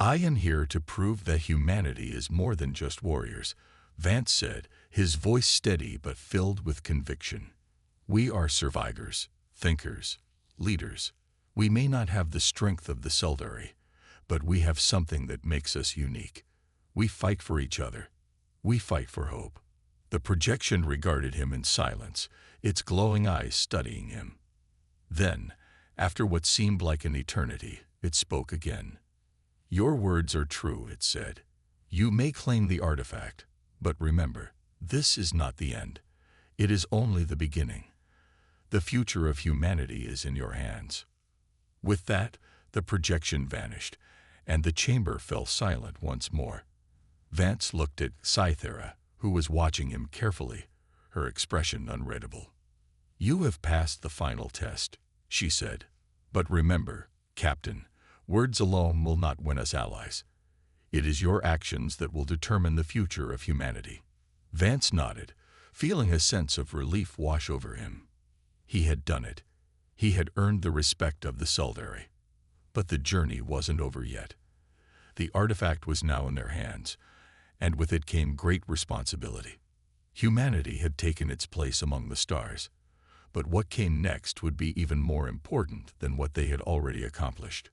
"I am here to prove that humanity is more than just warriors," Vance said, his voice steady but filled with conviction. "We are survivors, thinkers, leaders. We may not have the strength of the Seldari, but we have something that makes us unique. We fight for each other. We fight for hope." The projection regarded him in silence, its glowing eyes studying him. Then, after what seemed like an eternity, it spoke again. "Your words are true," it said. "You may claim the artifact, but remember, this is not the end. It is only the beginning. The future of humanity is in your hands." With that, the projection vanished, and the chamber fell silent once more. Vance looked at Scythera, who was watching him carefully, her expression unreadable. "You have passed the final test," she said. "But remember, Captain, words alone will not win us allies. It is your actions that will determine the future of humanity." Vance nodded, feeling a sense of relief wash over him. He had done it. He had earned the respect of the Seldari. But the journey wasn't over yet. The artifact was now in their hands, and with it came great responsibility. Humanity had taken its place among the stars, but what came next would be even more important than what they had already accomplished.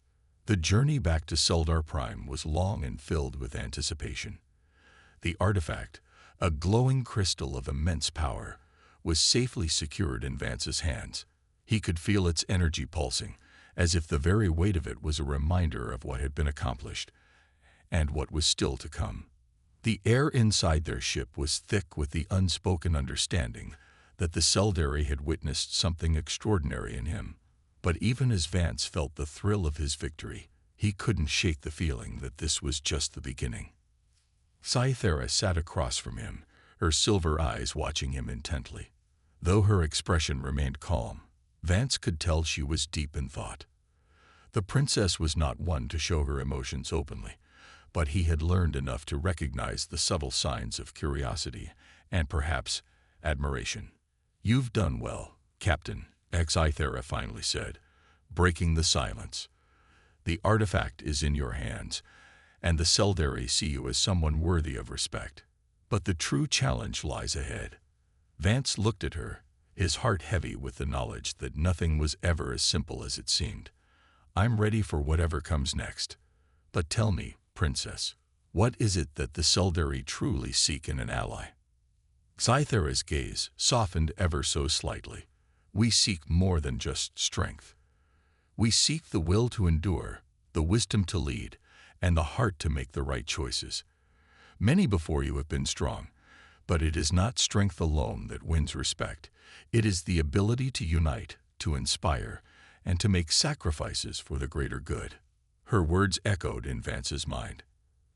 The journey back to Seldar Prime was long and filled with anticipation. The artifact, a glowing crystal of immense power, was safely secured in Vance's hands. He could feel its energy pulsing, as if the very weight of it was a reminder of what had been accomplished, and what was still to come. The air inside their ship was thick with the unspoken understanding that the Seldari had witnessed something extraordinary in him. But even as Vance felt the thrill of his victory, he couldn't shake the feeling that this was just the beginning. Scythera sat across from him, her silver eyes watching him intently. Though her expression remained calm, Vance could tell she was deep in thought. The princess was not one to show her emotions openly, but he had learned enough to recognize the subtle signs of curiosity and perhaps admiration. "You've done well, Captain," Scythera finally said, breaking the silence. "The artifact is in your hands, and the Seldari see you as someone worthy of respect. But the true challenge lies ahead." Vance looked at her, his heart heavy with the knowledge that nothing was ever as simple as it seemed. "I'm ready for whatever comes next. But tell me, Princess, what is it that the Seldari truly seek in an ally?" Scythera's gaze softened ever so slightly. "We seek more than just strength. We seek the will to endure, the wisdom to lead, and the heart to make the right choices. Many before you have been strong, but it is not strength alone that wins respect. It is the ability to unite, to inspire, and to make sacrifices for the greater good." Her words echoed in Vance's mind.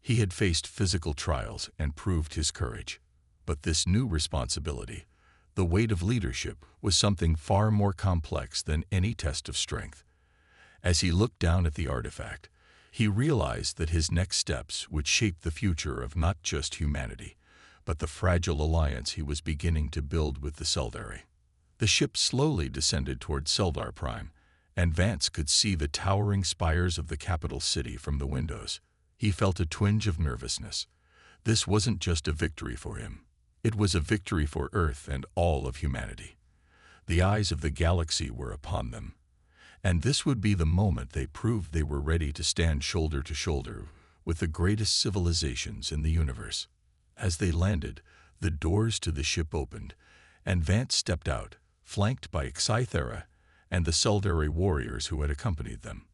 He had faced physical trials and proved his courage. But this new responsibility, the weight of leadership, was something far more complex than any test of strength. As he looked down at the artifact, he realized that his next steps would shape the future of not just humanity, but the fragile alliance he was beginning to build with the Seldari. The ship slowly descended toward Seldar Prime, and Vance could see the towering spires of the capital city from the windows. He felt a twinge of nervousness. This wasn't just a victory for him. It was a victory for Earth and all of humanity. The eyes of the galaxy were upon them, and this would be the moment they proved they were ready to stand shoulder to shoulder with the greatest civilizations in the universe. As they landed, the doors to the ship opened, and Vance stepped out, flanked by Scythera and the Seldari warriors who had accompanied them.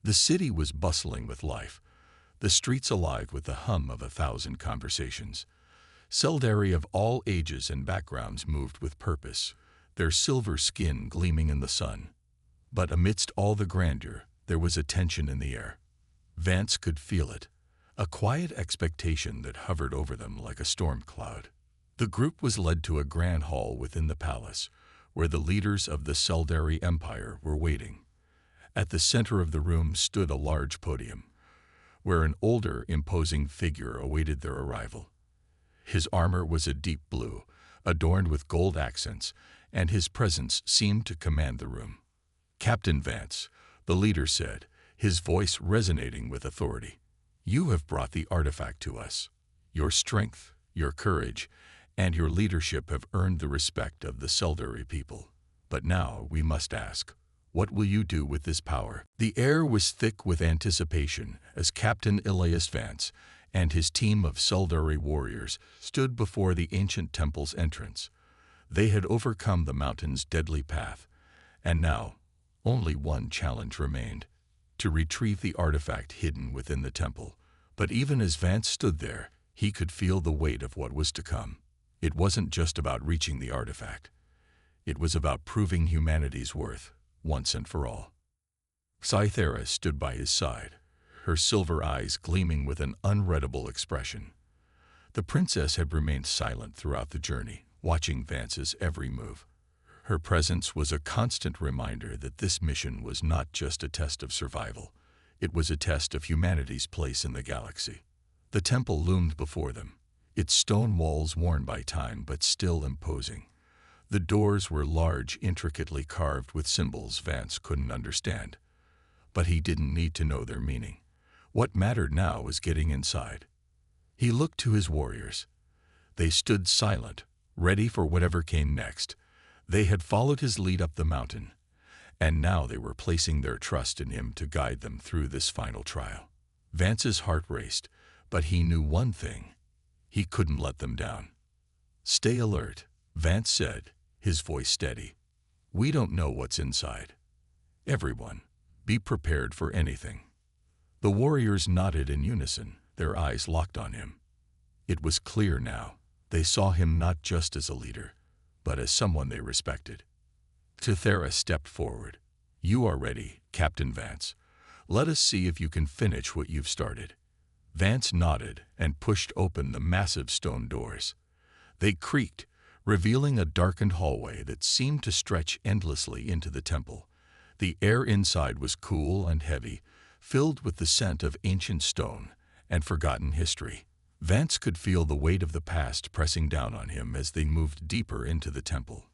The city was bustling with life, the streets alive with the hum of 1,000 conversations. Seldari of all ages and backgrounds moved with purpose, their silver skin gleaming in the sun. But amidst all the grandeur, there was a tension in the air. Vance could feel it, a quiet expectation that hovered over them like a storm cloud. The group was led to a grand hall within the palace, where the leaders of the Seldari Empire were waiting. At the center of the room stood a large podium, where an older, imposing figure awaited their arrival. His armor was a deep blue, adorned with gold accents, and his presence seemed to command the room. "Captain Vance," the leader said, his voice resonating with authority. You have brought the artifact to us. Your strength, your courage, and your leadership have earned the respect of the Seldari people. But now we must ask, what will you do with this power? The air was thick with anticipation as Captain Elias Vance and his team of Seldari warriors stood before the ancient temple's entrance. They had overcome the mountain's deadly path, and now only one challenge remained: to retrieve the artifact hidden within the temple. But even as Vance stood there, he could feel the weight of what was to come. It wasn't just about reaching the artifact. It was about proving humanity's worth, once and for all. Cythera stood by his side, her silver eyes gleaming with an unreadable expression. The princess had remained silent throughout the journey, watching Vance's every move. Her presence was a constant reminder that this mission was not just a test of survival. It was a test of humanity's place in the galaxy. The temple loomed before them, its stone walls worn by time but still imposing. The doors were large, intricately carved with symbols Vance couldn't understand. But he didn't need to know their meaning. What mattered now was getting inside. He looked to his warriors. They stood silent, ready for whatever came next. They had followed his lead up the mountain, and now they were placing their trust in him to guide them through this final trial. Vance's heart raced, but he knew one thing: he couldn't let them down. "Stay alert," Vance said, his voice steady. "We don't know what's inside. Everyone, be prepared for anything." The warriors nodded in unison, their eyes locked on him. It was clear now. They saw him not just as a leader, but as someone they respected. Cythera stepped forward. "You are ready, Captain Vance. Let us see if you can finish what you've started." Vance nodded and pushed open the massive stone doors. They creaked, revealing a darkened hallway that seemed to stretch endlessly into the temple. The air inside was cool and heavy, filled with the scent of ancient stone and forgotten history. Vance could feel the weight of the past pressing down on him as they moved deeper into the temple.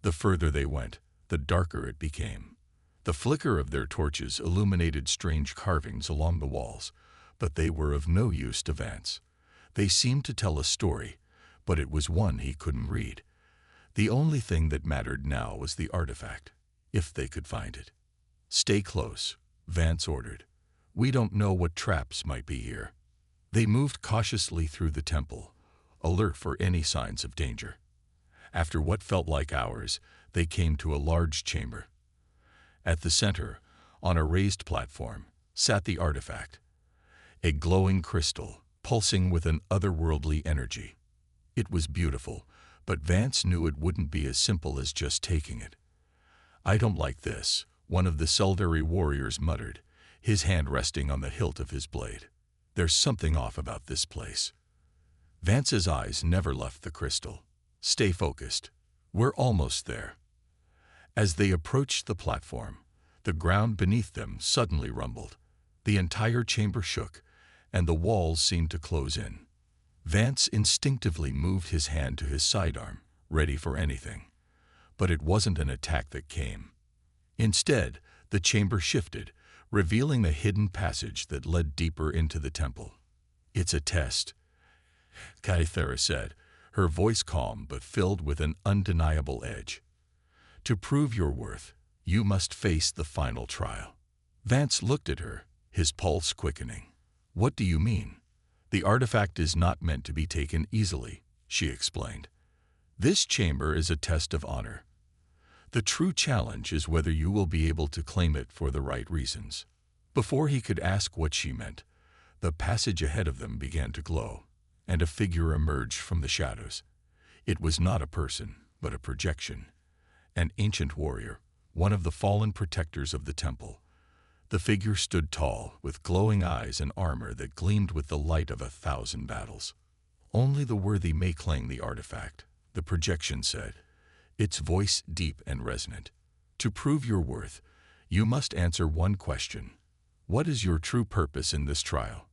The further they went, the darker it became. The flicker of their torches illuminated strange carvings along the walls, but they were of no use to Vance. They seemed to tell a story, but it was one he couldn't read. The only thing that mattered now was the artifact, if they could find it. "Stay close," Vance ordered. "We don't know what traps might be here." They moved cautiously through the temple, alert for any signs of danger. After what felt like hours, they came to a large chamber. At the center, on a raised platform, sat the artifact, a glowing crystal, pulsing with an otherworldly energy. It was beautiful, but Vance knew it wouldn't be as simple as just taking it. "I don't like this," one of the Seldari warriors muttered, his hand resting on the hilt of his blade. "There's something off about this place." Vance's eyes never left the crystal. "Stay focused. We're almost there." As they approached the platform, the ground beneath them suddenly rumbled. The entire chamber shook, and the walls seemed to close in. Vance instinctively moved his hand to his sidearm, ready for anything. But it wasn't an attack that came. Instead, the chamber shifted, revealing a hidden passage that led deeper into the temple. "It's a test," Cythera said, her voice calm but filled with an undeniable edge. "To prove your worth, you must face the final trial." Vance looked at her, his pulse quickening. "What do you mean?" "The artifact is not meant to be taken easily," she explained. "This chamber is a test of honor. The true challenge is whether you will be able to claim it for the right reasons." Before he could ask what she meant, the passage ahead of them began to glow, and a figure emerged from the shadows. It was not a person, but a projection. An ancient warrior, one of the fallen protectors of the temple. The figure stood tall, with glowing eyes and armor that gleamed with the light of 1,000 battles. "Only the worthy may claim the artifact," the projection said, its voice deep and resonant. "To prove your worth, you must answer one question. What is your true purpose in this trial?"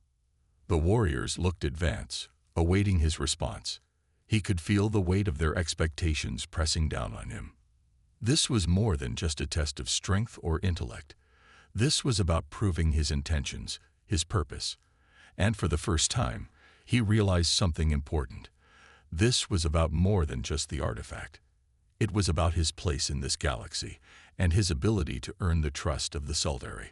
The warriors looked at Vance, awaiting his response. He could feel the weight of their expectations pressing down on him. This was more than just a test of strength or intellect. This was about proving his intentions, his purpose. And for the first time, he realized something important. This was about more than just the artifact. It was about his place in this galaxy and his ability to earn the trust of the Saldari.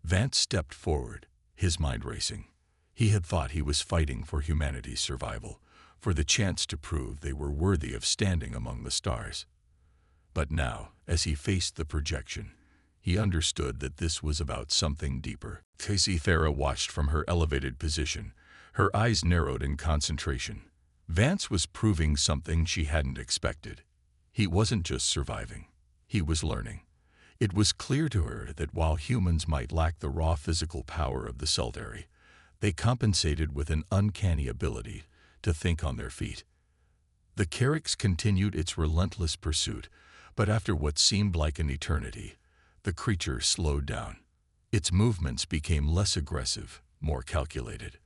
Vance stepped forward, his mind racing. He had thought he was fighting for humanity's survival, for the chance to prove they were worthy of standing among the stars. But now, as he faced the projection, he understood that this was about something deeper. Thera watched from her elevated position, her eyes narrowed in concentration. Vance was proving something she hadn't expected. He wasn't just surviving. He was learning. It was clear to her that while humans might lack the raw physical power of the Saldari, they compensated with an uncanny ability to think on their feet. The Carrix continued its relentless pursuit, but after what seemed like an eternity, the creature slowed down. Its movements became less aggressive, more calculated.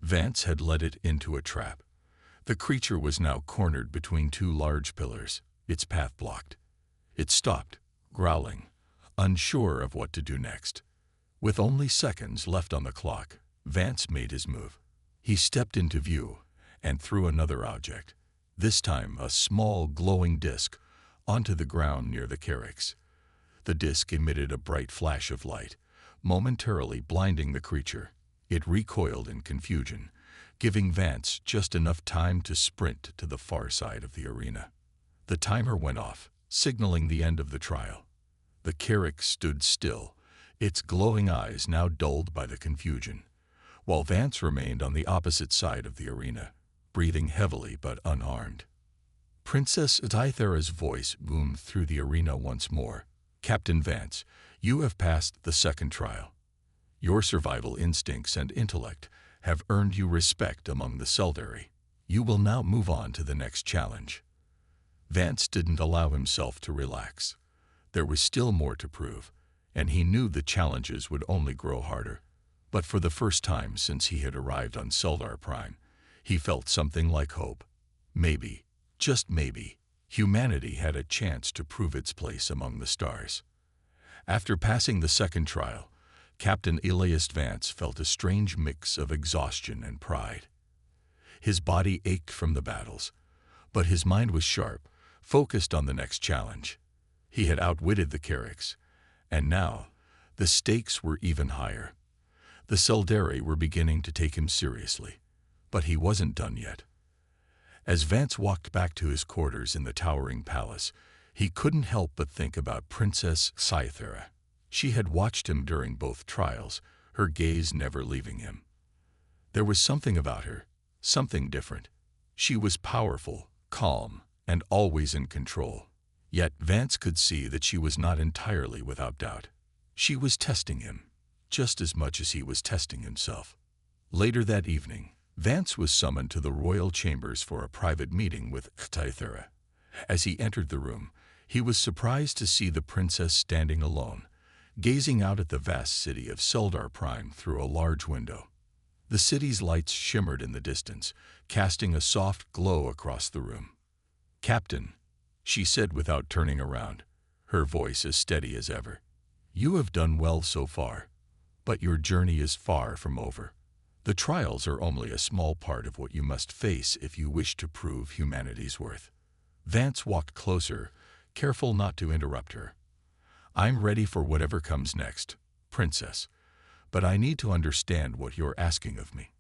Vance had led it into a trap. The creature was now cornered between two large pillars, its path blocked. It stopped, growling, unsure of what to do next. With only seconds left on the clock, Vance made his move. He stepped into view and threw another object, this time a small glowing disc, onto the ground near the Carrix. The disc emitted a bright flash of light, momentarily blinding the creature. It recoiled in confusion, giving Vance just enough time to sprint to the far side of the arena. The timer went off, signaling the end of the trial. The Carrix stood still, its glowing eyes now dulled by the confusion, while Vance remained on the opposite side of the arena, breathing heavily but unharmed. Princess Tithera's voice boomed through the arena once more. "Captain Vance, you have passed the second trial. Your survival instincts and intellect have earned you respect among the Saldari. You will now move on to the next challenge." Vance didn't allow himself to relax. There was still more to prove, and he knew the challenges would only grow harder. But for the first time since he had arrived on Seldar Prime, he felt something like hope. Maybe, just maybe, humanity had a chance to prove its place among the stars. After passing the second trial, Captain Elias Vance felt a strange mix of exhaustion and pride. His body ached from the battles, but his mind was sharp, focused on the next challenge. He had outwitted the Carrix, and now the stakes were even higher. The Saldari were beginning to take him seriously, but he wasn't done yet. As Vance walked back to his quarters in the towering palace, he couldn't help but think about Princess Tithera. She had watched him during both trials, her gaze never leaving him. There was something about her, something different. She was powerful, calm, and always in control. Yet Vance could see that she was not entirely without doubt. She was testing him, just as much as he was testing himself. Later that evening, Vance was summoned to the royal chambers for a private meeting with Tithera. As he entered the room, he was surprised to see the princess standing alone, gazing out at the vast city of Seldar Prime through a large window. The city's lights shimmered in the distance, casting a soft glow across the room. "Captain," she said without turning around, her voice as steady as ever. "You have done well so far, but your journey is far from over. The trials are only a small part of what you must face if you wish to prove humanity's worth." Vance walked closer, careful not to interrupt her. "I'm ready for whatever comes next, Princess, but I need to understand what you're asking of me."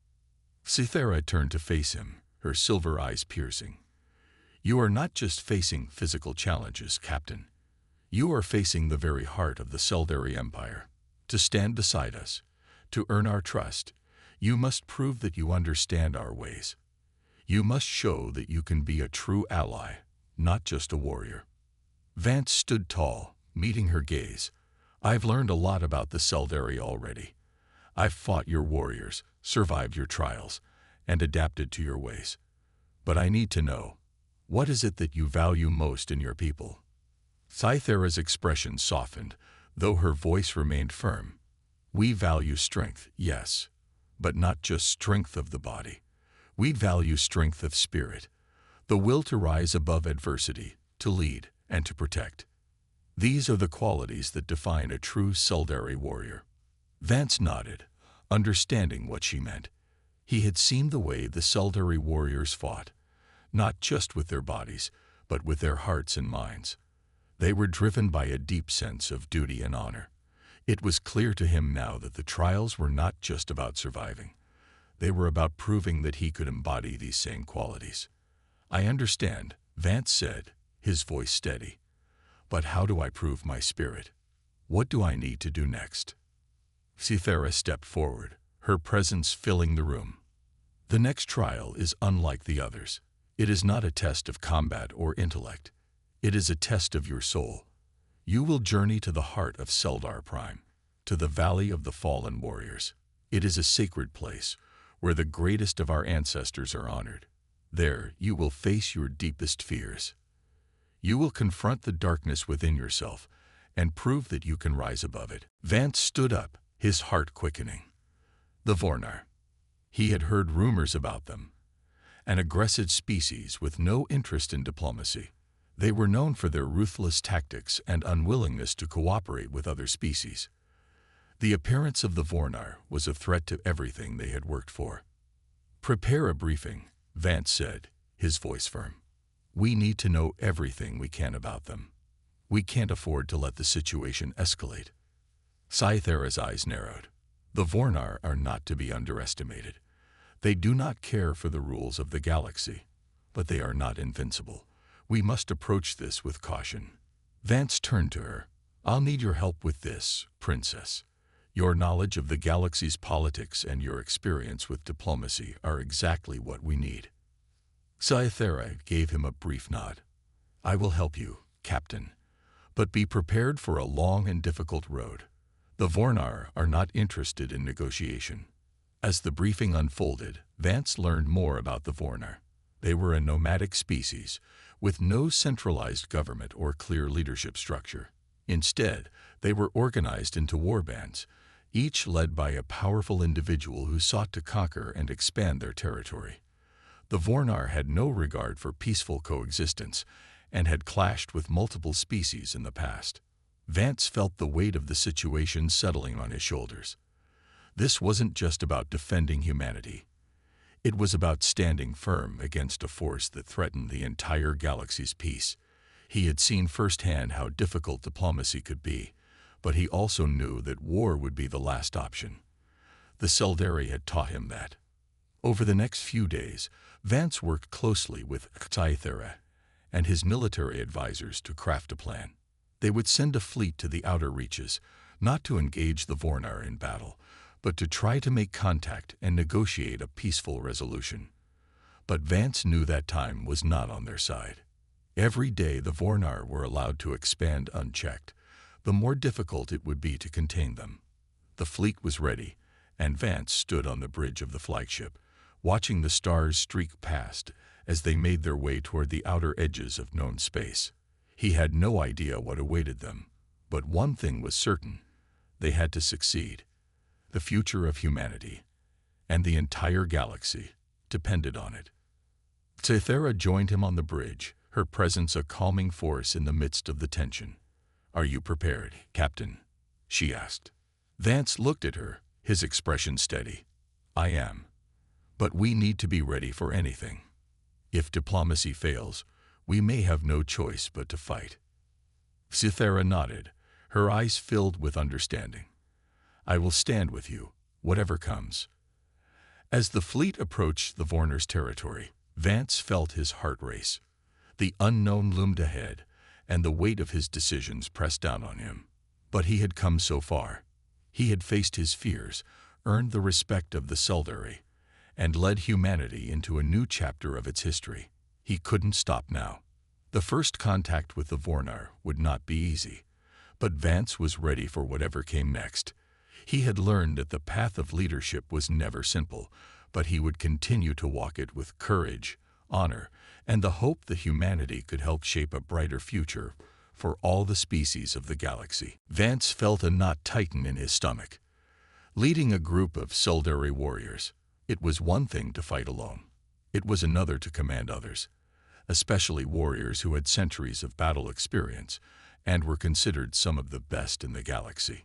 Tithera turned to face him, her silver eyes piercing. "You are not just facing physical challenges, Captain. You are facing the very heart of the Saldari Empire. To stand beside us, to earn our trust, you must prove that you understand our ways. You must show that you can be a true ally, not just a warrior." Vance stood tall, meeting her gaze. "I've learned a lot about the Saldari already. I've fought your warriors, survived your trials, and adapted to your ways. But I need to know, what is it that you value most in your people?" Tithera's expression softened, though her voice remained firm. "We value strength, yes, but not just strength of the body. We value strength of spirit, the will to rise above adversity, to lead, and to protect. These are the qualities that define a true Saldari warrior." Vance nodded, understanding what she meant. He had seen the way the Sildari warriors fought, not just with their bodies, but with their hearts and minds. They were driven by a deep sense of duty and honor. It was clear to him now that the trials were not just about surviving. They were about proving that he could embody these same qualities. "I understand," Vance said, his voice steady. "But how do I prove my spirit? What do I need to do next?" Cythera stepped forward, her presence filling the room. "The next trial is unlike the others. It is not a test of combat or intellect. It is a test of your soul. You will journey to the heart of Seldar Prime, to the Valley of the Fallen Warriors. It is a sacred place, where the greatest of our ancestors are honored. There, you will face your deepest fears. You will confront the darkness within yourself and prove that you can rise above it." Vance stood up, his heart quickening. The Vornar. He had heard rumors about them. An aggressive species with no interest in diplomacy. They were known for their ruthless tactics and unwillingness to cooperate with other species. The appearance of the Vornar was a threat to everything they had worked for. "Prepare a briefing," Vance said, his voice firm. "We need to know everything we can about them. We can't afford to let the situation escalate." Cythera's eyes narrowed. The Vornar are not to be underestimated. They do not care for the rules of the galaxy, but they are not invincible. We must approach this with caution. Vance turned to her. "I'll need your help with this, Princess. Your knowledge of the galaxy's politics and your experience with diplomacy are exactly what we need." Cythera gave him a brief nod. "I will help you, Captain. But be prepared for a long and difficult road. The Vornar are not interested in negotiation." As the briefing unfolded, Vance learned more about the Vornar. They were a nomadic species, with no centralized government or clear leadership structure. Instead, they were organized into warbands, each led by a powerful individual who sought to conquer and expand their territory. The Vornar had no regard for peaceful coexistence and had clashed with multiple species in the past. Vance felt the weight of the situation settling on his shoulders. This wasn't just about defending humanity. It was about standing firm against a force that threatened the entire galaxy's peace. He had seen firsthand how difficult diplomacy could be, but he also knew that war would be the last option. The Sildari had taught him that. Over the next few days, Vance worked closely with Cythera and his military advisors to craft a plan. They would send a fleet to the outer reaches, not to engage the Vornar in battle, but to try to make contact and negotiate a peaceful resolution. But Vance knew that time was not on their side. Every day the Vornar were allowed to expand unchecked, the more difficult it would be to contain them. The fleet was ready, and Vance stood on the bridge of the flagship, watching the stars streak past as they made their way toward the outer edges of known space. He had no idea what awaited them, but one thing was certain: they had to succeed. The future of humanity, and the entire galaxy, depended on it. Cythera joined him on the bridge, her presence a calming force in the midst of the tension. "Are you prepared, Captain?" she asked. Vance looked at her, his expression steady. "I am. But we need to be ready for anything. If diplomacy fails, we may have no choice but to fight." Cythera nodded, her eyes filled with understanding. "I will stand with you, whatever comes." As the fleet approached the Vornar's territory, Vance felt his heart race. The unknown loomed ahead, and the weight of his decisions pressed down on him. But he had come so far. He had faced his fears, earned the respect of the Sildari, and led humanity into a new chapter of its history. He couldn't stop now. The first contact with the Vornar would not be easy, but Vance was ready for whatever came next. He had learned that the path of leadership was never simple, but he would continue to walk it with courage, honor, and the hope that humanity could help shape a brighter future for all the species of the galaxy. Vance felt a knot tighten in his stomach. Leading a group of Sildari warriors, it was one thing to fight alone. It was another to command others, especially warriors who had centuries of battle experience and were considered some of the best in the galaxy.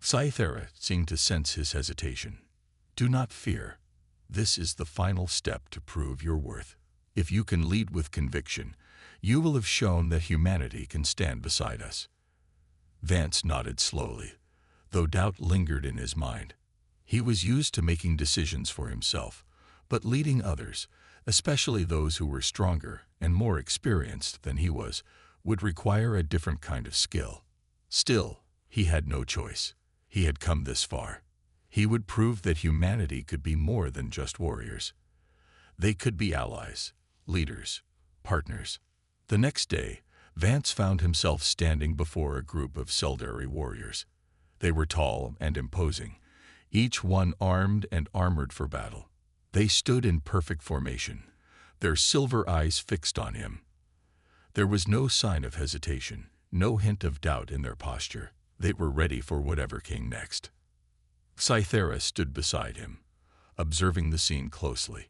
Cythera seemed to sense his hesitation. "Do not fear. This is the final step to prove your worth. If you can lead with conviction, you will have shown that humanity can stand beside us. Vance nodded slowly, though doubt lingered in his mind. He was used to making decisions for himself, but leading others, especially those who were stronger and more experienced than he was, would require a different kind of skill. Still, he had no choice. He had come this far. He would prove that humanity could be more than just warriors. They could be allies, leaders, partners. The next day, Vance found himself standing before a group of Seldari warriors. They were tall and imposing, each one armed and armored for battle. They stood in perfect formation, their silver eyes fixed on him. There was no sign of hesitation, no hint of doubt in their posture. They were ready for whatever came next. Sci-Fi stood beside him, observing the scene closely.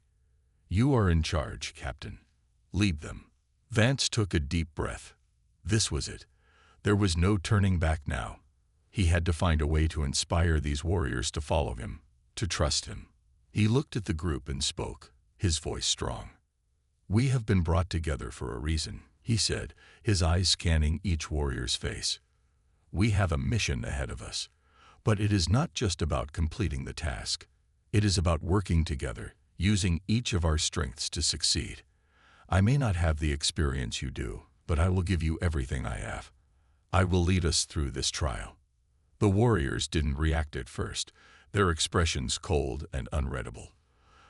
"You are in charge, Captain. Lead them." Vance took a deep breath. This was it. There was no turning back now. He had to find a way to inspire these warriors to follow him, to trust him. He looked at the group and spoke, his voice strong. "We have been brought together for a reason," he said, his eyes scanning each warrior's face. "We have a mission ahead of us, but it is not just about completing the task. It is about working together, using each of our strengths to succeed. I may not have the experience you do, but I will give you everything I have. I will lead us through this trial." The warriors didn't react at first, their expressions cold and unreadable.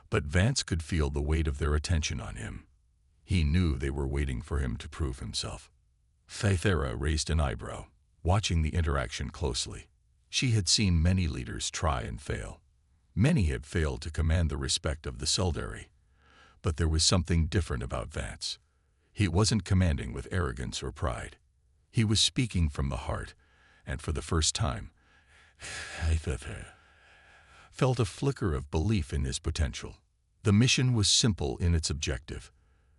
But Vance could feel the weight of their attention on him. He knew they were waiting for him to prove himself. Sci-Fi raised an eyebrow, watching the interaction closely. She had seen many leaders try and fail. Many had failed to command the respect of the Seldari. But there was something different about Vance. He wasn't commanding with arrogance or pride. He was speaking from the heart, and for the first time, Sci-Fi felt a flicker of belief in his potential. The mission was simple in its objective.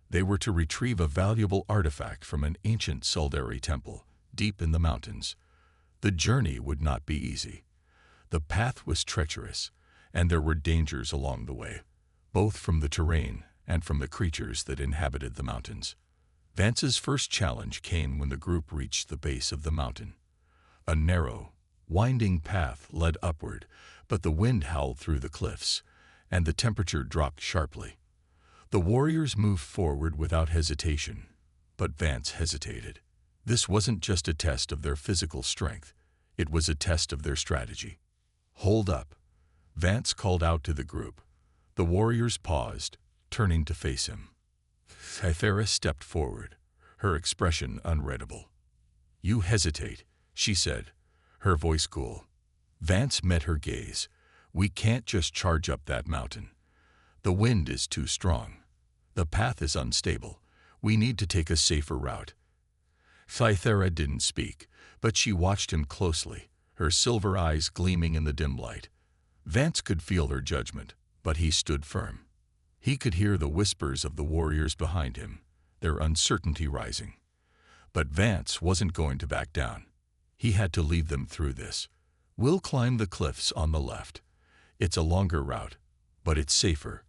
They were to retrieve a valuable artifact from an ancient Seldari temple, deep in the mountains. The journey would not be easy. The path was treacherous, and there were dangers along the way, both from the terrain and from the creatures that inhabited the mountains. Vance's first challenge came when the group reached the base of the mountain. A narrow, winding path led upward, but the wind howled through the cliffs, and the temperature dropped sharply. The warriors moved forward without hesitation, but Vance hesitated. This wasn't just a test of their physical strength, it was a test of their strategy. "Hold up," Vance called out to the group. The warriors paused, turning to face him. Sci-Fi stepped forward, her expression unreadable. "You hesitate," she said, her voice cool. Vance met her gaze. "We can't just charge up that mountain. The wind is too strong. The path is unstable. We need to take a safer route." Sci-Fi didn't speak, but she watched him closely, her silver eyes gleaming in the dim light. Vance could feel her judgment, but he stood firm. He could hear the whispers of the warriors behind him, their uncertainty rising. But Vance wasn't going to back down. He had to lead them through this. "We'll climb the cliffs on the left. It's a longer route, but it's safer.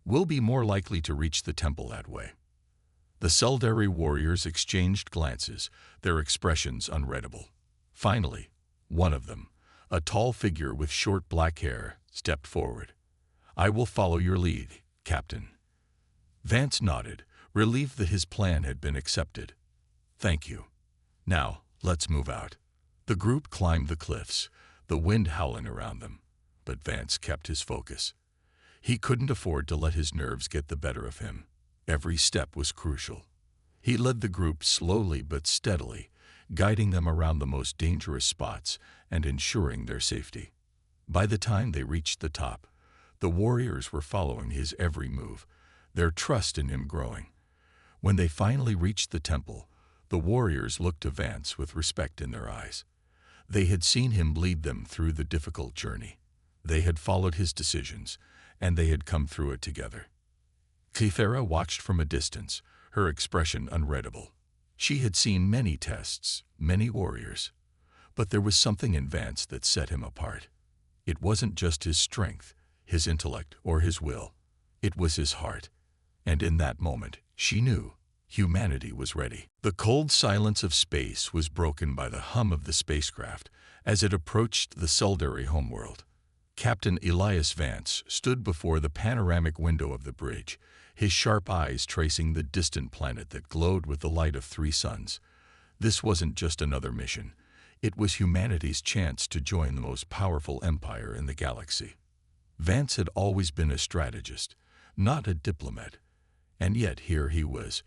We'll be more likely to reach the temple that way." The Seldari warriors exchanged glances, their expressions unreadable. Finally, one of them, a tall figure with short black hair, stepped forward. "I will follow your lead, Captain." Vance nodded, relieved that his plan had been accepted. "Thank you. Now, let's move out." The group climbed the cliffs, the wind howling around them, but Vance kept his focus. He couldn't afford to let his nerves get the better of him. Every step was crucial. He led the group slowly but steadily, guiding them around the most dangerous spots and ensuring their safety. By the time they reached the top, the warriors were following his every move, their trust in him growing. When they finally reached the temple, the warriors looked to Vance with respect in their eyes. They had seen him lead them through the difficult journey. They had followed his decisions, and they had come through it together. Sci-Fi watched from a distance, her expression unreadable. She had seen many tests, many warriors, but there was something in Vance that set him apart. It wasn't just his strength, his intellect, or his will. It was his heart. And in that moment, she knew humanity was ready. The cold silence of space was broken by the hum of the spacecraft as it approached the Suldari homeworld. Captain Elias Vance stood before the panoramic window of the bridge, his sharp eyes tracing the distant planet that glowed with the light of 3 suns. This wasn't just another mission. It was humanity's chance to join the most powerful empire in the galaxy. Vance had always been a strategist, not a diplomat, and yet here he was,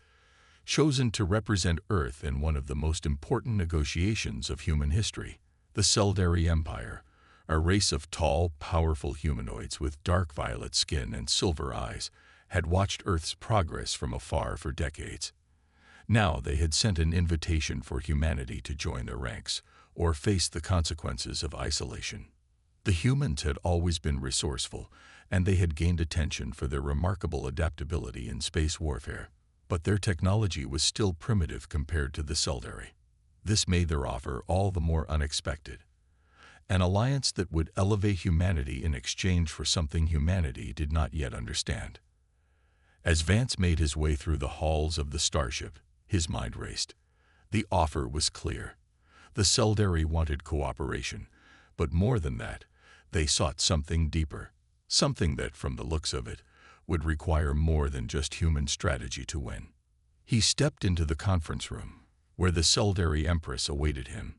chosen to represent Earth in one of the most important negotiations of human history. The Suldari Empire, a race of tall, powerful humanoids with dark violet skin and silver eyes, had watched Earth's progress from afar for decades. Now they had sent an invitation for humanity to join their ranks or face the consequences of isolation. The humans had always been resourceful, and they had gained attention for their remarkable adaptability in space warfare. But their technology was still primitive compared to the Suldari. This made their offer all the more unexpected. An alliance that would elevate humanity in exchange for something humanity did not yet understand. As Vance made his way through the halls of the starship, his mind raced. The offer was clear. The Suldari wanted cooperation, but more than that, they sought something deeper, something that, from the looks of it, would require more than just human strategy to win. He stepped into the conference room, where the Suldari Empress awaited him.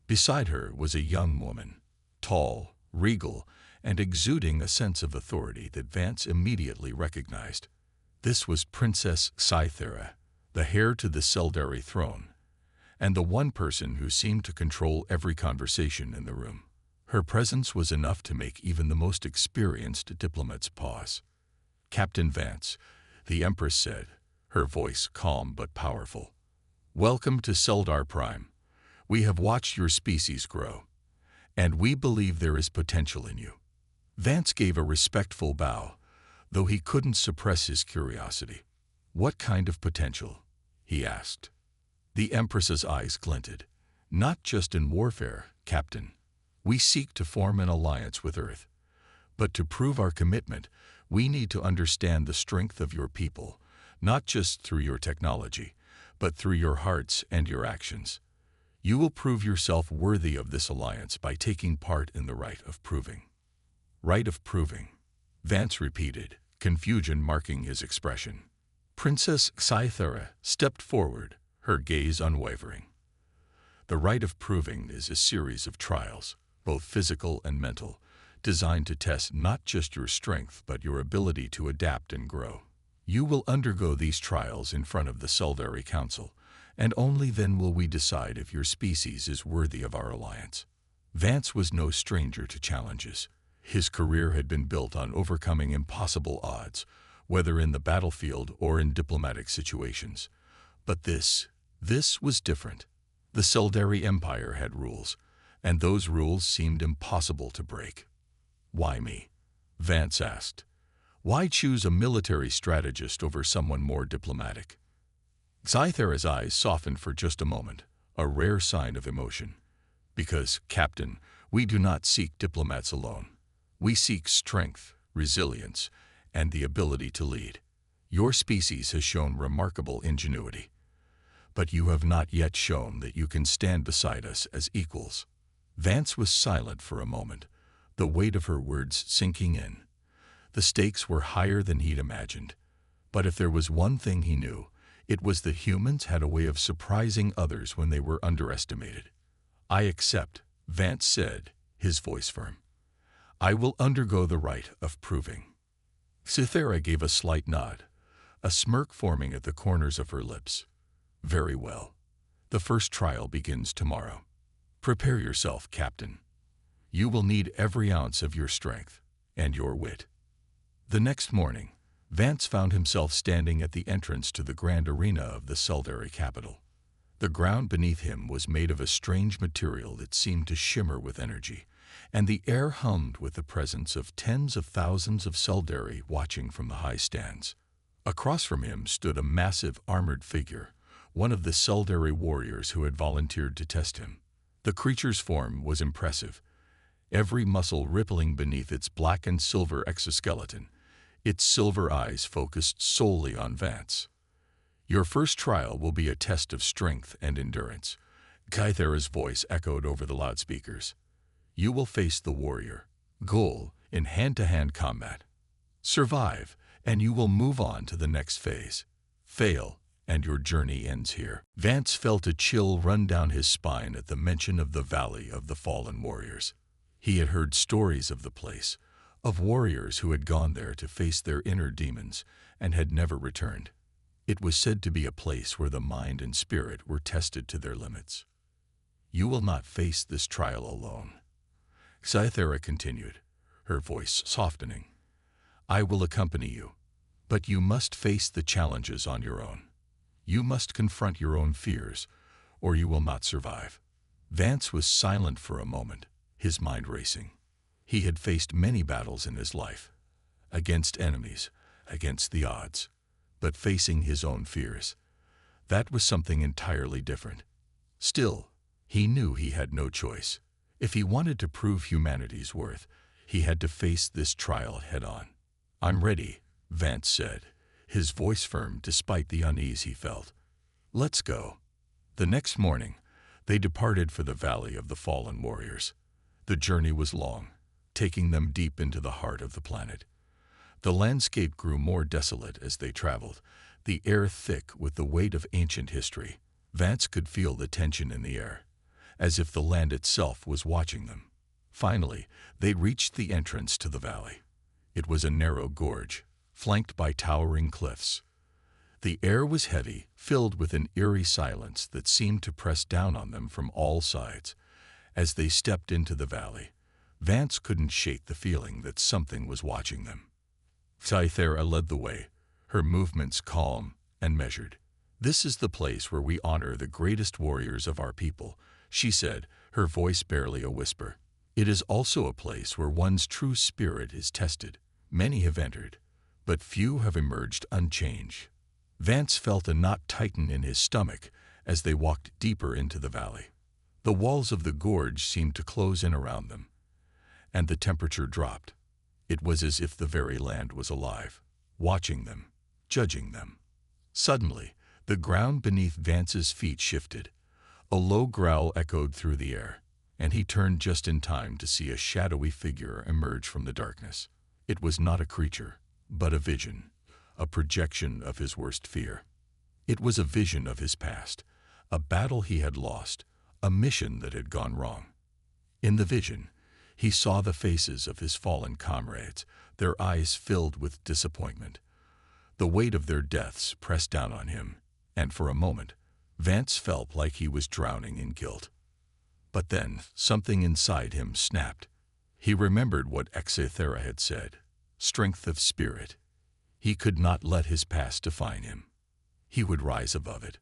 Beside her was a young woman, tall, regal, and exuding a sense of authority that Vance immediately recognized. This was Princess Sci-Fi, the heir to the Suldari throne, and the one person who seemed to control every conversation in the room. Her presence was enough to make even the most experienced diplomats pause. "Captain Vance," the Empress said, her voice calm but powerful. "Welcome to Suldar Prime. We have watched your species grow, and we believe there is potential in you." Vance gave a respectful bow, though he couldn't suppress his curiosity. "What kind of potential?" he asked. The Empress's eyes glinted. "Not just in warfare, Captain. We seek to form an alliance with Earth. But to prove our commitment, we need to understand the strength of your people, not just through your technology, but through your hearts and your actions. You will prove yourself worthy of this alliance by taking part in the rite of proving." "Rite of proving," Vance repeated, confusion marking his expression. Princess Sci-Fi stepped forward, her gaze unwavering. "The rite of proving is a series of trials, both physical and mental, designed to test not just your strength but your ability to adapt and grow. You will undergo these trials in front of the Suldari Council, and only then will we decide if your species is worthy of our alliance." Vance was no stranger to challenges. His career had been built on overcoming impossible odds, whether in the battlefield or in diplomatic situations. But this was different. The Suldari Empire had rules, and those rules seemed impossible to break. "Why me?" Vance asked. "Why choose a military strategist over someone more diplomatic?" Sci-Fi's eyes softened for just a moment, a rare sign of emotion. "Because, Captain, we do not seek diplomats alone. We seek strength, resilience, and the ability to lead. Your species has shown remarkable ingenuity, but you have not yet shown that you can stand beside us as equals." Vance was silent for a moment, the weight of her words sinking in. The stakes were higher than he'd imagined. But if there was one thing he knew, it was that humans had a way of surprising others when they were underestimated. "I accept," Vance said, his voice firm. "I will undergo the rite of proving." Cythera gave a slight nod, a smirk forming at the corners of her lips. "Very well. The first trial begins tomorrow. Prepare yourself, Captain. You will need every ounce of your strength and your wit." The next morning, Vance found himself standing at the entrance to the grand arena of the Suldari capital. The ground beneath him was made of a strange material that seemed to shimmer with energy, and the air hummed with the presence of tens of thousands of Suldari watching from the high stands. Across from him stood a massive armored figure, one of the Suldari warriors who had volunteered to test him. The creature's form was impressive, every muscle rippling beneath its black and silver exoskeleton, its silver eyes focused solely on Vance. "Your first trial will be a test of strength and endurance." Sci-Fi's voice echoed over the loudspeakers. "You will face the warrior, Goal, in hand-to-hand combat. Survive, and you will move on to the next phase. Fail, and your journey ends here." Vance felt a chill run down his spine at the mention of the Valley of the Fallen Warriors. He had heard stories of the place, of warriors who had gone there to face their inner demons and had never returned. It was said to be a place where the mind and spirit were tested to their limits. "You will not face this trial alone," Sci-Fi continued, her voice softening. "I will accompany you, but you must face the challenges on your own. You must confront your own fears, or you will not survive." Vance was silent for a moment, his mind racing. He had faced many battles in his life, against enemies, against the odds, but facing his own fears, that was something entirely different. Still, he knew he had no choice. If he wanted to prove humanity's worth, he had to face this trial head-on. "I'm ready," Vance said, his voice firm despite the unease he felt. "Let's go." The next morning, they departed for the Valley of the Fallen Warriors. The journey was long, taking them deep into the heart of the planet. The landscape grew more desolate as they traveled, the air thick with the weight of ancient history. Vance could feel the tension in the air, as if the land itself was watching them. Finally, they reached the entrance to the valley. It was a narrow gorge, flanked by towering cliffs. The air was heavy, filled with an eerie silence that seemed to press down on them from all sides. As they stepped into the valley, Vance couldn't shake the feeling that something was watching them. Sci-Fi led the way, her movements calm and measured. "This is the place where we honor the greatest warriors of our people," she said, her voice barely a whisper. "It is also a place where one's true spirit is tested. Many have entered, but few have emerged unchanged." Vance felt a knot tighten in his stomach as they walked deeper into the valley. The walls of the gorge seemed to close in around them, and the temperature dropped. It was as if the very land was alive, watching them, judging them. Suddenly, the ground beneath Vance's feet shifted. A low growl echoed through the air, and he turned just in time to see a shadowy figure emerge from the darkness. It was not a creature, but a vision, a projection of his worst fear. It was a vision of his past, a battle he had lost, a mission that had gone wrong. In the vision, he saw the faces of his fallen comrades, their eyes filled with disappointment. The weight of their deaths pressed down on him, and for a moment, Vance felt like he was drowning in guilt. But then, something inside him snapped. He remembered what Sci-Fi had said, strength of spirit. He could not let his past define him. He would rise above it.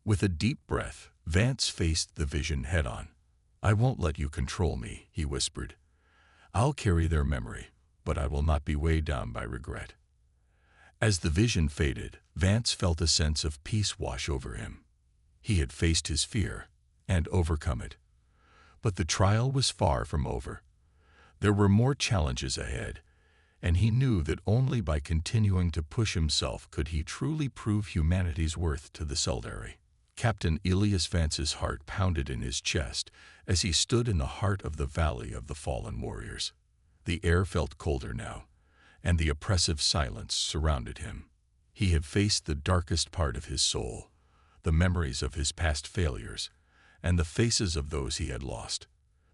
With a deep breath, Vance faced the vision head-on. "I won't let you control me," he whispered. "I'll carry their memory, but I will not be weighed down by regret." As the vision faded, Vance felt a sense of peace wash over him. He had faced his fear and overcome it. But the trial was far from over. There were more challenges ahead, and he knew that only by continuing to push himself could he truly prove humanity's worth to the Seldari. Captain Elias Vance's heart pounded in his chest as he stood in the heart of the Valley of the Fallen Warriors. The air felt colder now, and the oppressive silence surrounded him. He had faced the darkest part of his soul, the memories of his past failures, and the faces of those he had lost.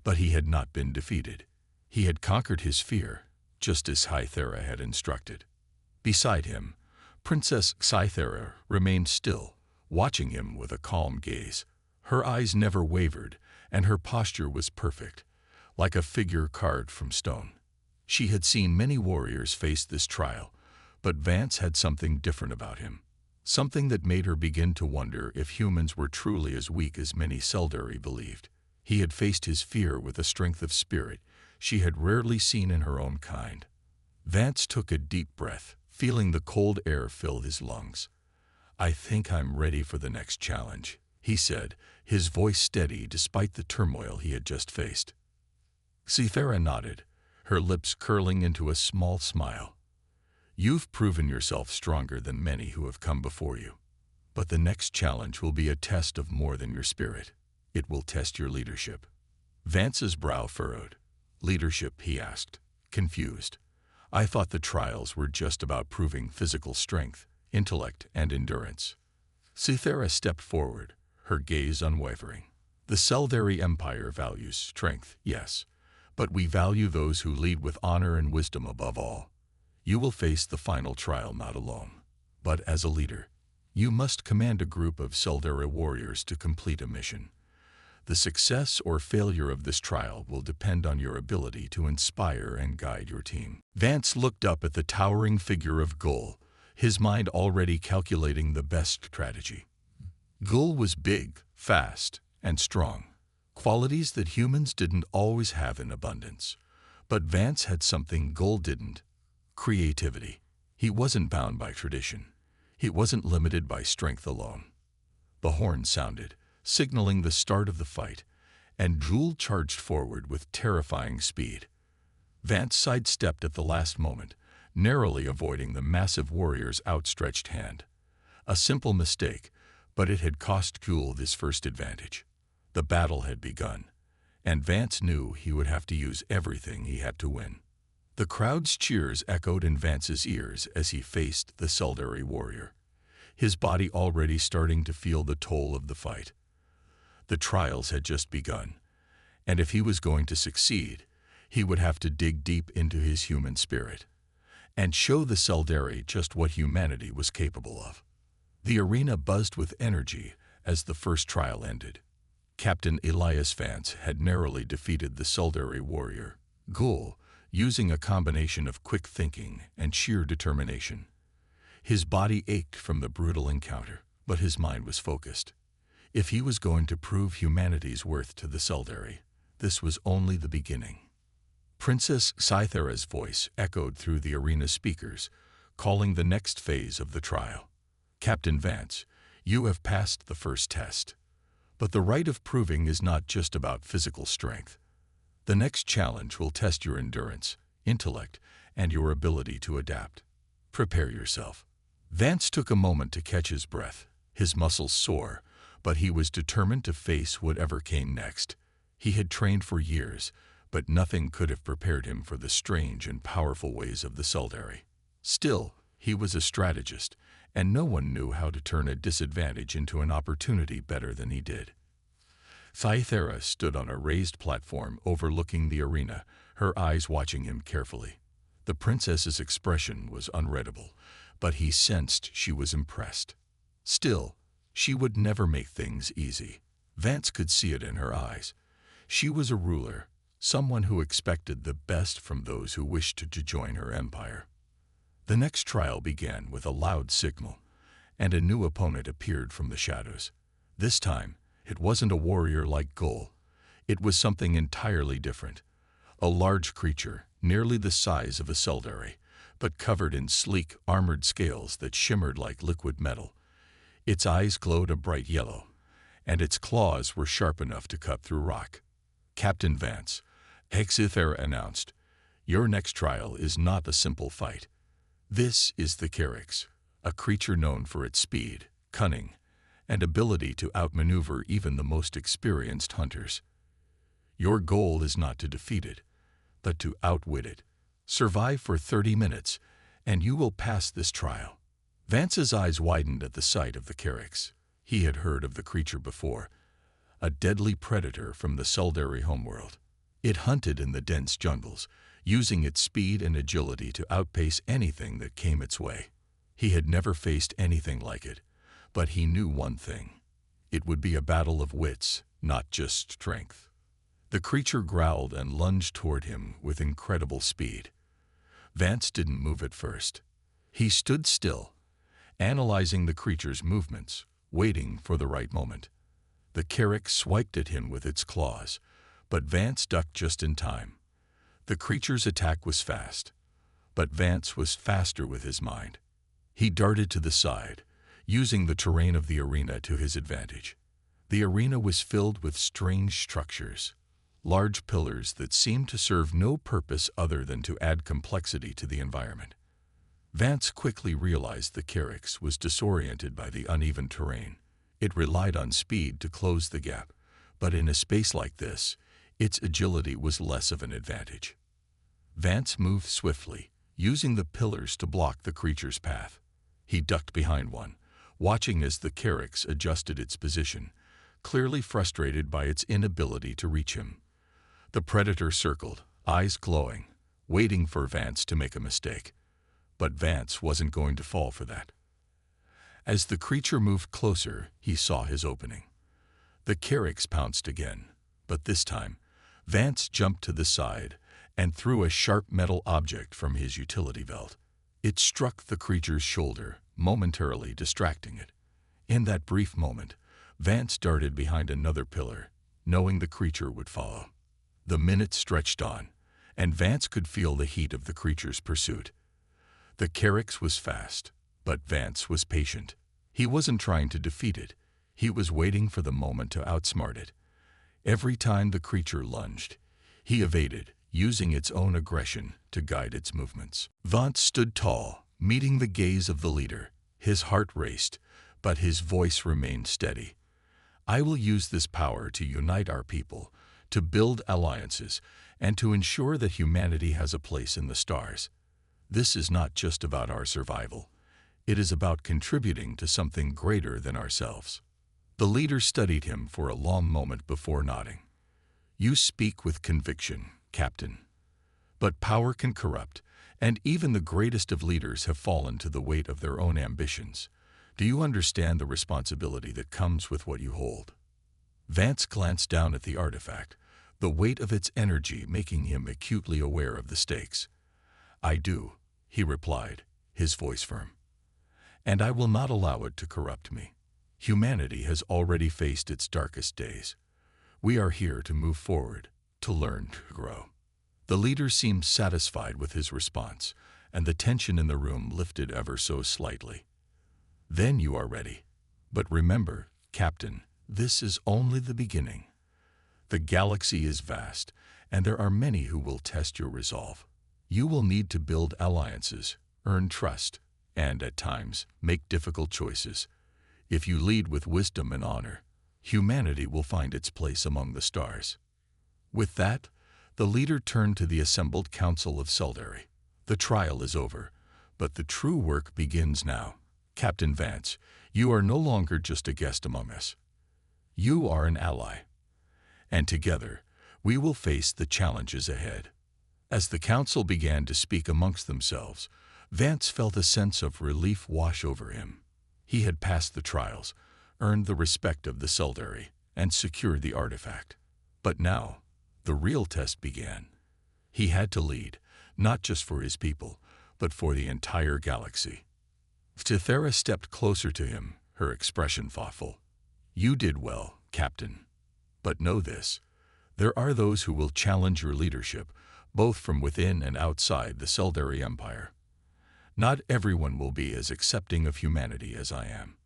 But he had not been defeated. He had conquered his fear, just as Sci-Fi had instructed. Beside him, Princess Sci-Fi remained still, watching him with a calm gaze. Her eyes never wavered, and her posture was perfect, like a figure carved from stone. She had seen many warriors face this trial, but Vance had something different about him, something that made her begin to wonder if humans were truly as weak as many Seldari believed. He had faced his fear with a strength of spirit she had rarely seen in her own kind. Vance took a deep breath, feeling the cold air fill his lungs. "I think I'm ready for the next challenge," he said, his voice steady despite the turmoil he had just faced. Sci-Fi nodded, her lips curling into a small smile. You've proven yourself stronger than many who have come before you. But the next challenge will be a test of more than your spirit. It will test your leadership. Vance's brow furrowed. Leadership, he asked, confused. I thought the trials were just about proving physical strength, intellect, and endurance. Cythera stepped forward, her gaze unwavering. The Seldari Empire values strength, yes, but we value those who lead with honor and wisdom above all. You will face the final trial not alone, but as a leader. You must command a group of Seldari warriors to complete a mission. The success or failure of this trial will depend on your ability to inspire and guide your team. Vance looked up at the towering figure of Gul, his mind already calculating the best strategy. Gul was big, fast, and strong, qualities that humans didn't always have in abundance. But Vance had something Gul didn't: creativity. He wasn't bound by tradition. He wasn't limited by strength alone. The horn sounded, signaling the start of the fight, and Jewel charged forward with terrifying speed. Vance sidestepped at the last moment, narrowly avoiding the massive warrior's outstretched hand. A simple mistake, but it had cost Jewel this first advantage. The battle had begun, and Vance knew he would have to use everything he had to win. The crowd's cheers echoed in Vance's ears as he faced the Seldari warrior, his body already starting to feel the toll of the fight. The trials had just begun, and if he was going to succeed, he would have to dig deep into his human spirit and show the Seldari just what humanity was capable of. The arena buzzed with energy as the first trial ended. Captain Elias Vance had narrowly defeated the Seldari warrior, Gul, using a combination of quick thinking and sheer determination. His body ached from the brutal encounter, but his mind was focused. If he was going to prove humanity's worth to the Seldari, this was only the beginning. Princess Cythera's voice echoed through the arena speakers, calling the next phase of the trial. Captain Vance, you have passed the first test. But the rite of proving is not just about physical strength. The next challenge will test your endurance, intellect, and your ability to adapt. Prepare yourself. Vance took a moment to catch his breath, his muscles sore, but he was determined to face whatever came next. He had trained for years, but nothing could have prepared him for the strange and powerful ways of the Seldari. Still, he was a strategist, and no one knew how to turn a disadvantage into an opportunity better than he did. Cythera stood on a raised platform overlooking the arena, her eyes watching him carefully. The princess's expression was unreadable, but he sensed she was impressed. Still, she would never make things easy. Vance could see it in her eyes. She was a ruler, someone who expected the best from those who wished to join her empire. The next trial began with a loud signal, and a new opponent appeared from the shadows. This time, it wasn't a warrior like Gul. It was something entirely different. A large creature, nearly the size of a Seldari, but covered in sleek, armored scales that shimmered like liquid metal. Its eyes glowed a bright yellow, and its claws were sharp enough to cut through rock. Captain Vance, Cythera announced, your next trial is not a simple fight. This is the Caryx, a creature known for its speed, cunning, and ability to outmaneuver even the most experienced hunters. Your goal is not to defeat it, but to outwit it. Survive for 30 minutes, and you will pass this trial. Vance's eyes widened at the sight of the Caryx. He had heard of the creature before, a deadly predator from the Seldari homeworld. It hunted in the dense jungles, using its speed and agility to outpace anything that came its way. He had never faced anything like it, but he knew one thing. It would be a battle of wits, not just strength. The creature growled and lunged toward him with incredible speed. Vance didn't move at first. He stood still, analyzing the creature's movements, waiting for the right moment. The Caryx swiped at him with its claws, but Vance ducked just in time. The creature's attack was fast, but Vance was faster with his mind. He darted to the side, using the terrain of the arena to his advantage. The arena was filled with strange structures, large pillars that seemed to serve no purpose other than to add complexity to the environment. Vance quickly realized the Carrax was disoriented by the uneven terrain. It relied on speed to close the gap, but in a space like this, its agility was less of an advantage. Vance moved swiftly, using the pillars to block the creature's path. He ducked behind one, watching as the Carrax adjusted its position, clearly frustrated by its inability to reach him. The predator circled, eyes glowing, waiting for Vance to make a mistake. But Vance wasn't going to fall for that. As the creature moved closer, he saw his opening. The Carrax pounced again, but this time, Vance jumped to the side and threw a sharp metal object from his utility belt. It struck the creature's shoulder, momentarily distracting it. In that brief moment, Vance darted behind another pillar, knowing the creature would follow. The minutes stretched on, and Vance could feel the heat of the creature's pursuit. The Carrax was fast, but Vance was patient. He wasn't trying to defeat it. He was waiting for the moment to outsmart it. Every time the creature lunged, he evaded, using its own aggression to guide its movements. Vance stood tall, meeting the gaze of the leader. His heart raced, but his voice remained steady. "I will use this power to unite our people, to build alliances, and to ensure that humanity has a place in the stars. This is not just about our survival. It is about contributing to something greater than ourselves." The leader studied him for a long moment before nodding. "You speak with conviction, Captain. But power can corrupt, and even the greatest of leaders have fallen to the weight of their own ambitions. Do you understand the responsibility that comes with what you hold?" Vance glanced down at the artifact, the weight of its energy making him acutely aware of the stakes. "I do," he replied, his voice firm. "And I will not allow it to corrupt me. Humanity has already faced its darkest days. We are here to move forward, to learn, to grow." The leader seemed satisfied with his response, and the tension in the room lifted ever so slightly. "Then you are ready. But remember, Captain, this is only the beginning. The galaxy is vast, and there are many who will test your resolve. You will need to build alliances, earn trust, and, at times, make difficult choices. If you lead with wisdom and honor, humanity will find its place among the stars." With that, the leader turned to the assembled council of Seldari. "The trial is over, but the true work begins now. Captain Vance, you are no longer just a guest among us. You are an ally. And together, we will face the challenges ahead." As the council began to speak amongst themselves, Vance felt a sense of relief wash over him. He had passed the trials, earned the respect of the Seldari, and secured the artifact. But now, the real test began. He had to lead, not just for his people, but for the entire galaxy. Tithera stepped closer to him, her expression thoughtful. "You did well, Captain. But know this, there are those who will challenge your leadership, both from within and outside the Seldari Empire. Not everyone will be as accepting of humanity as I am."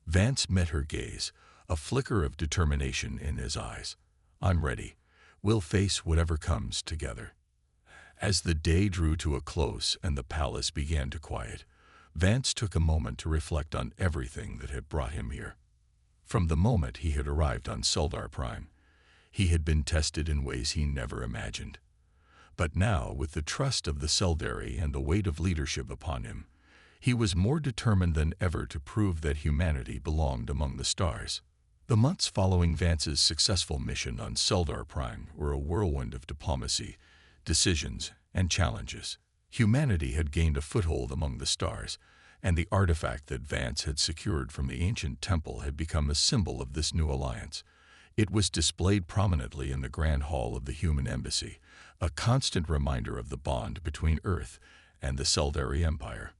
Vance met her gaze, a flicker of determination in his eyes. "I'm ready. We'll face whatever comes together." As the day drew to a close and the palace began to quiet, Vance took a moment to reflect on everything that had brought him here. From the moment he had arrived on Seldar Prime, he had been tested in ways he never imagined. But now, with the trust of the Seldari and the weight of leadership upon him, he was more determined than ever to prove that humanity belonged among the stars. The months following Vance's successful mission on Seldar Prime were a whirlwind of diplomacy, decisions, and challenges. Humanity had gained a foothold among the stars, and the artifact that Vance had secured from the ancient temple had become a symbol of this new alliance. It was displayed prominently in the Grand Hall of the Human Embassy, a constant reminder of the bond between Earth and the Seldari Empire.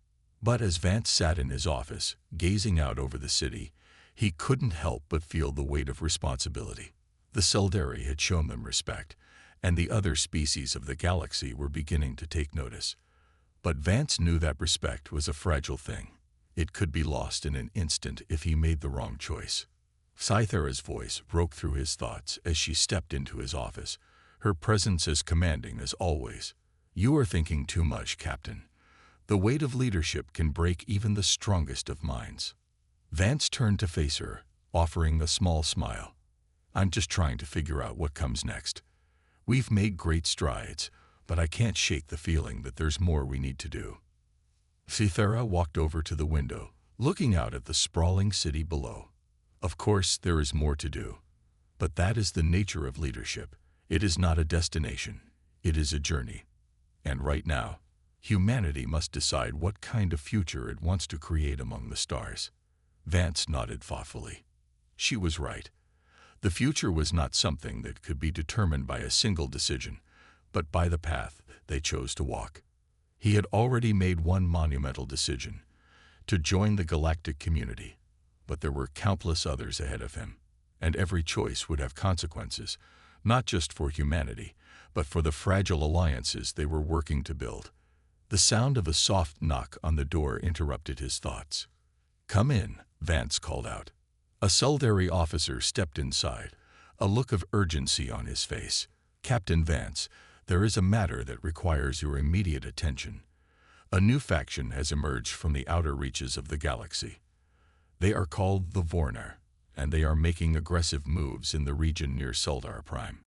But as Vance sat in his office, gazing out over the city, he couldn't help but feel the weight of responsibility. The Seldari had shown them respect, and the other species of the galaxy were beginning to take notice. But Vance knew that respect was a fragile thing. It could be lost in an instant if he made the wrong choice. Cythera's voice broke through his thoughts as she stepped into his office, her presence as commanding as always. "You are thinking too much, Captain. The weight of leadership can break even the strongest of minds. Vance turned to face her, offering a small smile. I'm just trying to figure out what comes next. We've made great strides, but I can't shake the feeling that there's more we need to do. Cythera walked over to the window, looking out at the sprawling city below. Of course, there is more to do. But that is the nature of leadership. It is not a destination. It is a journey. And right now, humanity must decide what kind of future it wants to create among the stars. Vance nodded thoughtfully. She was right. The future was not something that could be determined by a single decision, but by the path they chose to walk. He had already made one monumental decision, to join the galactic community, but there were countless others ahead of him, and every choice would have consequences, not just for humanity, but for the fragile alliances they were working to build. The sound of a soft knock on the door interrupted his thoughts. "Come in," Vance called out. A Suldari officer stepped inside, a look of urgency on his face. "Captain Vance, there is a matter that requires your immediate attention. A new faction has emerged from the outer reaches of the galaxy. They are called the Vornar, and they are making aggressive moves in the region near Suldar Prime.